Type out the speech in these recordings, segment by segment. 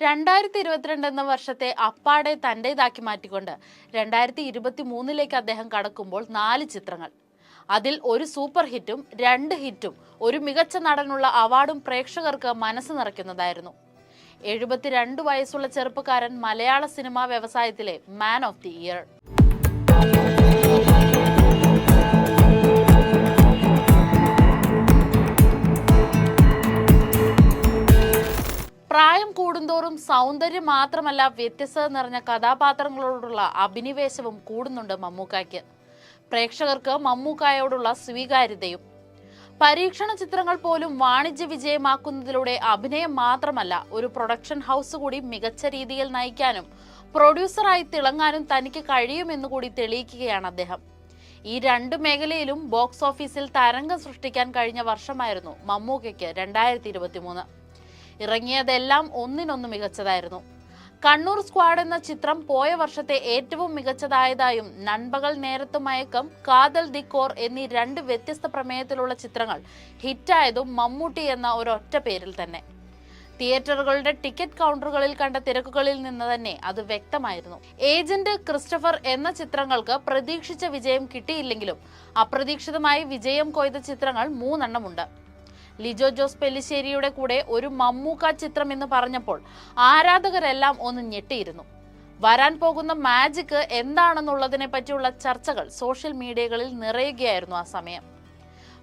2022 എന്ന വർഷത്തെ അപ്പാടെ തന്റേതാക്കി മാറ്റിക്കൊണ്ട് 2023 അദ്ദേഹം കടക്കുമ്പോൾ 4 ചിത്രങ്ങൾ. അതിൽ ഒരു സൂപ്പർ ഹിറ്റും 2 ഹിറ്റും ഒരു മികച്ച നടനുള്ള അവാർഡും പ്രേക്ഷകർക്ക് മനസ്സ് നിറയ്ക്കുന്നതായിരുന്നു. 72 വയസ്സുള്ള ചെറുപ്പക്കാരൻ മലയാള സിനിമാ വ്യവസായത്തിലെ മാൻ ഓഫ് ദി ഇയർ. പ്രായം കൂടുന്തോറും സൗന്ദര്യം മാത്രമല്ല വ്യത്യസ്തത നിറഞ്ഞ കഥാപാത്രങ്ങളോടുള്ള അഭിനിവേശവും കൂടുന്നുണ്ട് മമ്മൂക്കായ്ക്ക്. പ്രേക്ഷകർക്ക് മമ്മൂക്കായോടുള്ള സ്വീകാര്യതയും. പരീക്ഷണ ചിത്രങ്ങൾ പോലും വാണിജ്യ വിജയമാക്കുന്നതിലൂടെ അഭിനയം മാത്രമല്ല ഒരു പ്രൊഡക്ഷൻ ഹൗസ് കൂടി മികച്ച രീതിയിൽ നയിക്കാനും പ്രൊഡ്യൂസറായി തിളങ്ങാനും തനിക്ക് കഴിയുമെന്നുകൂടി തെളിയിക്കുകയാണ് അദ്ദേഹം. ഈ 2 മേഖലയിലും ബോക്സ് ഓഫീസിൽ തരംഗം സൃഷ്ടിക്കാൻ കഴിഞ്ഞ വർഷമായിരുന്നു മമ്മൂക്കയ്ക്ക് 2023. ഇറങ്ങിയതെല്ലാം ഒന്നിനൊന്ന് മികച്ചതായിരുന്നു. കണ്ണൂർ സ്ക്വാഡ് എന്ന ചിത്രം പോയ വർഷത്തെ ഏറ്റവും മികച്ചതായതായും നൻപകൽ നേരത്തു മയക്കം, കാതൽ ദി കോർ എന്നീ 2 വ്യത്യസ്ത പ്രമേയത്തിലുള്ള ചിത്രങ്ങൾ ഹിറ്റായതും മമ്മൂട്ടി എന്ന ഒരൊറ്റ പേരിൽ തന്നെ. തിയേറ്ററുകളുടെ ടിക്കറ്റ് കൗണ്ടറുകളിൽ കണ്ട തിരക്കുകളിൽ നിന്ന് തന്നെ അത് വ്യക്തമായിരുന്നു. ഏജന്റ്, ക്രിസ്റ്റഫർ എന്ന ചിത്രങ്ങൾക്ക് പ്രതീക്ഷിച്ച വിജയം കിട്ടിയില്ലെങ്കിലും അപ്രതീക്ഷിതമായി വിജയം കൊയ്ത ചിത്രങ്ങൾ 3 എണ്ണമുണ്ട്. ലിജോ ജോസ് പെല്ലിശ്ശേരിയുടെ കൂടെ ഒരു മമ്മൂക്ക ചിത്രം എന്ന് പറഞ്ഞപ്പോൾ ആരാധകരെല്ലാം ഒന്ന് ഞെട്ടിയിരുന്നു. വരാൻ പോകുന്ന മാജിക് എന്താണെന്നുള്ളതിനെ പറ്റിയുള്ള ചർച്ചകൾ സോഷ്യൽ മീഡിയകളിൽ നിറയുകയായിരുന്നു ആ സമയം.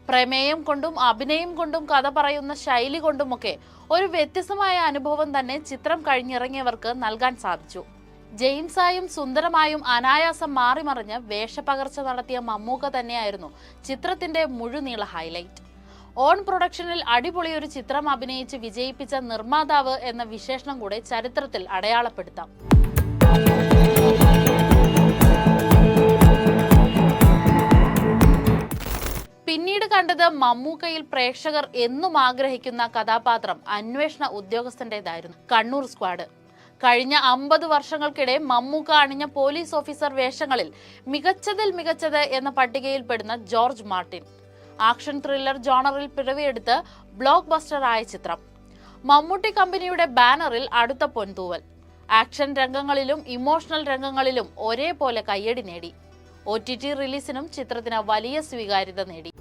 പ്രമേയം കൊണ്ടും അഭിനയം കൊണ്ടും കഥ പറയുന്ന ശൈലി കൊണ്ടുമൊക്കെ ഒരു വ്യത്യസ്തമായ അനുഭവം തന്നെ ചിത്രം കഴിഞ്ഞിറങ്ങിയവർക്ക് നൽകാൻ സാധിച്ചു. ജെയിംസായും സുന്ദരമായും അനായാസം മാറിമറിഞ്ഞ് വേഷപകർച്ച നടത്തിയ മമ്മൂക്ക തന്നെയായിരുന്നു ചിത്രത്തിന്റെ മുഴുനീള ഹൈലൈറ്റ്. ഓൺ പ്രൊഡക്ഷനിൽ അടിപൊളിയൊരു ചിത്രം അഭിനയിച്ച് വിജയിപ്പിച്ച നിർമ്മാതാവ് എന്ന വിശേഷണം കൂടെ ചരിത്രത്തിൽ അടയാളപ്പെടുത്താം. പിന്നീട് കണ്ടത് മമ്മൂക്കയിൽ പ്രേക്ഷകർ എന്നും ആഗ്രഹിക്കുന്ന കഥാപാത്രം അന്വേഷണ ഉദ്യോഗസ്ഥന്റേതായിരുന്നു. കണ്ണൂർ സ്ക്വാഡ്. കഴിഞ്ഞ 50 വർഷങ്ങൾക്കിടെ മമ്മൂക്ക അണിഞ്ഞ പോലീസ് ഓഫീസർ വേഷങ്ങളിൽ മികച്ചതിൽ മികച്ചത് എന്ന പട്ടികയിൽപ്പെടുന്ന ജോർജ് മാർട്ടിൻ. ആക്ഷൻ ത്രില്ലർ ജോണറിൽ പിറവിയെടുത്ത് ബ്ലോക്ക് ബസ്റ്റർ ആയ ചിത്രം. മമ്മൂട്ടി കമ്പനിയുടെ ബാനറിൽ അടുത്ത പൊൻതൂവൽ. ആക്ഷൻ രംഗങ്ങളിലും ഇമോഷണൽ രംഗങ്ങളിലും ഒരേപോലെ കയ്യടി നേടി. OTT റിലീസിനും ചിത്രത്തിന് വലിയ സ്വീകാര്യത നേടി.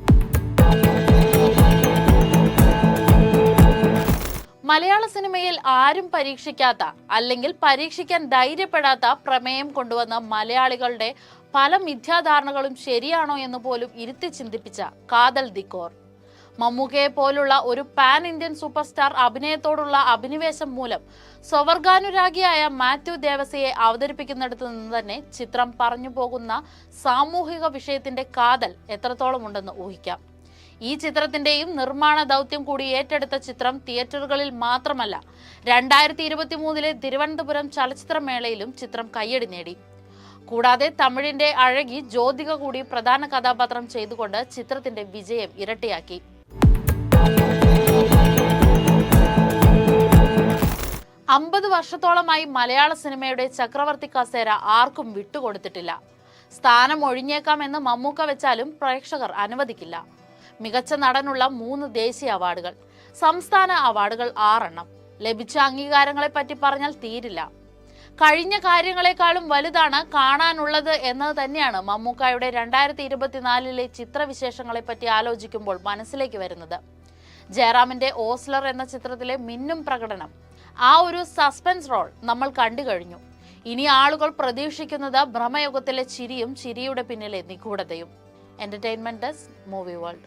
മലയാള സിനിമയിൽ ആരും പരീക്ഷിക്കാത്ത, അല്ലെങ്കിൽ പരീക്ഷിക്കാൻ ധൈര്യപ്പെടാത്ത പ്രമേയം കൊണ്ടുവന്ന മലയാളികളുടെ പല മിഥ്യാധാരണകളും ശരിയാണോ എന്ന് പോലും ഇരുത്തി ചിന്തിപ്പിച്ച കാതൽ ദി കോർ. മമ്മൂക്കയെ പോലുള്ള ഒരു പാൻ ഇന്ത്യൻ സൂപ്പർ സ്റ്റാർ അഭിനയത്തോടുള്ള അഭിനിവേശം മൂലം സ്വവർഗാനുരാഗിയായ മാത്യു ദേവസിയെ അവതരിപ്പിക്കുന്നിടത്തു നിന്ന് തന്നെ ചിത്രം പറഞ്ഞു പോകുന്ന സാമൂഹിക വിഷയത്തിന്റെ കാതൽ എത്രത്തോളം ഉണ്ടെന്ന് ഊഹിക്കാം. ഈ ചിത്രത്തിന്റെയും നിർമ്മാണ ദൗത്യം കൂടി ഏറ്റെടുത്ത ചിത്രം തിയേറ്ററുകളിൽ മാത്രമല്ല 2023 തിരുവനന്തപുരം ചലച്ചിത്രമേളയിലും ചിത്രം കയ്യടി നേടി. കൂടാതെ തമിഴിന്റെ അഴകി ജ്യോതിക കൂടി പ്രധാന കഥാപാത്രം ചെയ്തുകൊണ്ട് ചിത്രത്തിന്റെ വിജയം ഇരട്ടിയാക്കി. അമ്പത് വർഷത്തോളമായി മലയാള സിനിമയുടെ ചക്രവർത്തി കസേര ആർക്കും വിട്ടുകൊടുത്തിട്ടില്ല. സ്ഥാനം ഒഴിഞ്ഞേക്കാമെന്ന് മമ്മൂക്ക വെച്ചാലും പ്രേക്ഷകർ അനുവദിക്കില്ല. മികച്ച നടനുള്ള 3 ദേശീയ അവാർഡുകൾ, സംസ്ഥാന അവാർഡുകൾ 6 എണ്ണം. ലഭിച്ച അംഗീകാരങ്ങളെ പറ്റി പറഞ്ഞാൽ തീരില്ല. കഴിഞ്ഞ കാര്യങ്ങളെക്കാളും വലുതാണ് കാണാനുള്ളത് എന്നത് തന്നെയാണ് മമ്മൂക്കായുടെ 2024 ചിത്രവിശേഷങ്ങളെ പറ്റി ആലോചിക്കുമ്പോൾ മനസ്സിലേക്ക് വരുന്നത്. ജയറാമിന്റെ ഓസ്ലർ എന്ന ചിത്രത്തിലെ മിന്നും പ്രകടനം, ആ ഒരു സസ്പെൻസ് റോൾ നമ്മൾ കണ്ടു കഴിഞ്ഞു. ഇനി ആളുകൾ പ്രതീക്ഷിക്കുന്നത് ഭ്രമയുഗത്തിലെ ചിരിയും ചിരിയുടെ പിന്നിലെ നിഗൂഢതയും. Entertainment desk, movie world.